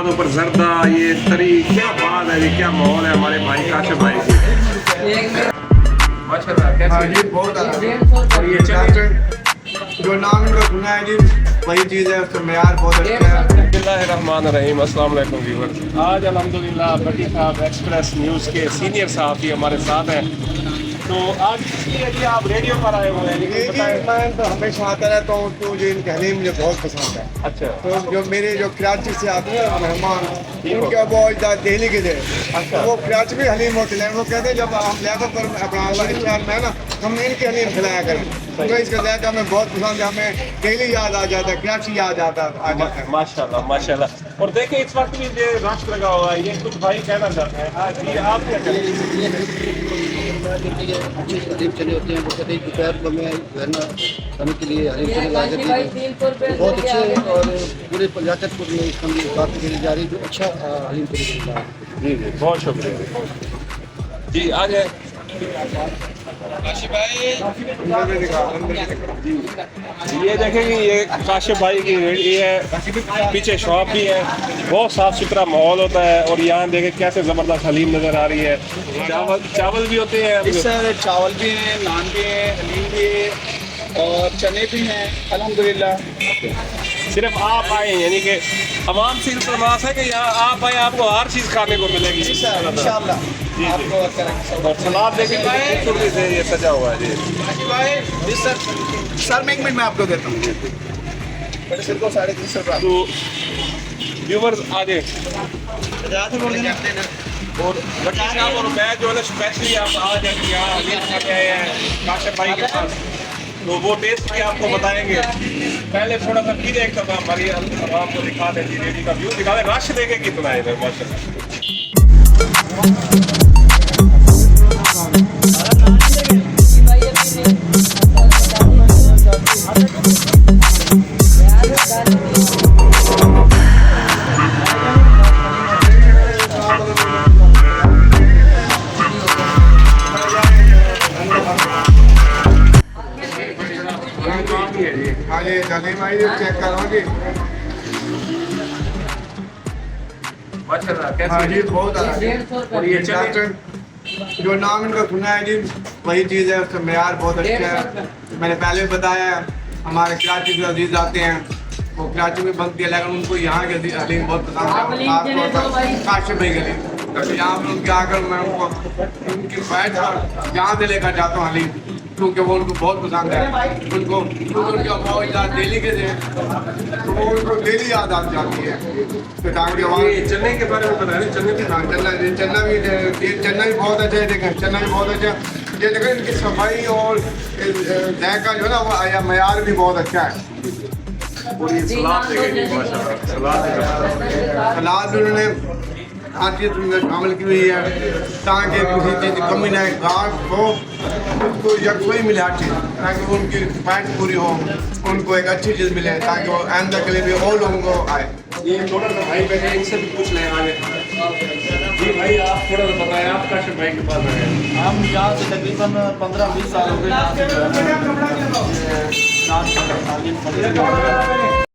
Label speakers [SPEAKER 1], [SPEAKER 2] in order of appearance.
[SPEAKER 1] दुकानों पर जर्दा, ये तरी, क्या बात है, ये क्या माहौल है हमारे भाई काशिफ भाई से। माशाल्लाह कैसे?
[SPEAKER 2] हाँ जी, बहुत और ये चने जो नाम इनका सुना है जी, वही चीज़ है, उसका मेयार बहुत अच्छा है।
[SPEAKER 1] बिस्मिल्लाहिर्रहमानिर्रहीम, अस्सलाम वालेकुम व्यूअर्स। आज अल्हम्दुलिल्लाह भट्टी साहब एक्सप्रेस न्यूज़ के सीनियर साहब हमारे साथ हैं। तो आज इसलिए जी आप रेडियो पर आए हुए हैं, लेकिन बताएं।
[SPEAKER 2] मैं तो हमेशा आता रहता हूँ, तो मुझे इनकी हलीम मुझे बहुत पसंद है।
[SPEAKER 1] अच्छा,
[SPEAKER 2] तो जो मेरे जो कराची से आते हैं मेहमान, उनका बहुत दिल्ली के थे,
[SPEAKER 1] अच्छा।
[SPEAKER 2] वो कराची में हलीम होते हैं, वो कहते हैं जब हम लेबर पर अपना शहर में है ना, हम इनकी हलीम खिलाया करें, तो इसका जायका हमें बहुत पसंद है, हमें डेली याद आ जाता है, कराची याद आ जाता है।
[SPEAKER 1] माशाल्लाह माशाल्लाह। और देखिए इस वक्त भी ये रश लगा हुआ है, ये कुछ भाई कहना चाहते हैं। आज ये आप क्या करेंगे?
[SPEAKER 3] अच्छे हलीम चने होते हैं, वो कहते हैं दोपहर को हमें घर में खाने के लिए हलीम चने ला के दिए, बहुत अच्छे। और पूरे पंजाचतपुर में इसका बात करी जा रही, जो अच्छा हलीम चने मिल रहा है।
[SPEAKER 1] जी जी, बहुत शुक्रिया जी। आ जाए ये देखें कि ये काशिफ भाई की रेडी है, पीछे शॉप भी है, बहुत साफ़ सुथरा माहौल होता है। और यहाँ देखें कैसे ज़बरदस्त हलीम नज़र आ रही है। चावल भी होते हैं
[SPEAKER 4] इस सर, चावल भी हैं, नान भी हैं, हलीम भी है और चने भी हैं अल्हम्दुलिल्लाह।
[SPEAKER 1] सिर्फ आप आए हैं, यानी कि तमाम सी इल्तमास है कि यहाँ आप आए, आपको हर चीज़ खाने को मिलेगी
[SPEAKER 4] इंशाअल्लाह आपको
[SPEAKER 1] और सलाद देखें खूबसूरती से ये सजा हुआ है जी।
[SPEAKER 4] जी सर में 1 मिनट में आपको देता हूँ। बड़े सिर को 350 रुपये।
[SPEAKER 1] तो व्यूवर्स आ जाए और भट्टी साहब और मैं जो है ना स्पेशली आप आ जाएंगे यहाँ हलीम खाने आए हैं काशिफ भाई के पास, तो वो टेस्ट भी आपको बताएंगे। पहले थोड़ा सा भी देखता था, हमारी आपको दिखा दें जी, रेडी का व्यू दिखा दें, रश देखे कितना है इधर माशाल्लाह।
[SPEAKER 2] हाँ जी, हलीम आई चेक करो जी।
[SPEAKER 1] माशाल्लाह
[SPEAKER 2] हाँ
[SPEAKER 1] कैसे?
[SPEAKER 2] जी, बहुत अच्छा।
[SPEAKER 1] और ये चने
[SPEAKER 2] जो नाम इनका सुना है जी, वही चीज़ है, उसका मेयार बहुत अच्छा है। मैंने पहले भी बताया है, हमारे कराची से अजीज आते हैं, वो कराची में बनती है, लेकिन उनको यहाँ के हलीम बहुत पसंद है, खासतौर पर काशिफ भाई के लिए। तो यहाँ पर उनके आकर मैं उनको उनकी बैठ यहाँ से लेकर जाता हूँ हलीम, क्योंकि वो उनको बहुत पसंद है। उनको उनके बहुत याद डेली के थे, तो वो उनको डेली याद आ जाती है। तो ताकि वहाँ
[SPEAKER 1] चने के बारे में बता रहे, चने भी
[SPEAKER 2] चन्ना भी बहुत अच्छा है। देखें चन्ना भी बहुत अच्छा है, ये देखें इनकी सफाई और जायका जो है ना, वो मयार भी बहुत अच्छा है।
[SPEAKER 1] और ये सलाद देखेंगे माशाल्लाह,
[SPEAKER 2] सलाद भी उन्होंने हर चीज़ शामिल की हुई है, ताकि किसी चीज़ की कमी ना घाट हो, उसको यकसोई मिले हर चीज़, ताकि उनकी ख्वाहिश पूरी हो, उनको एक अच्छी चीज़ मिले, ताकि वो आइंदा के लिए भी और लोगों को आए।
[SPEAKER 1] ये थोड़ा सा भाई बैठे, इनसे भी पूछ लें आगे। जी भाई आप थोड़ा सा बताएं, आप काशिफ भाई के पास आए हैं।
[SPEAKER 3] हम यहाँ से तकरीबन 15-20 साल हो गए।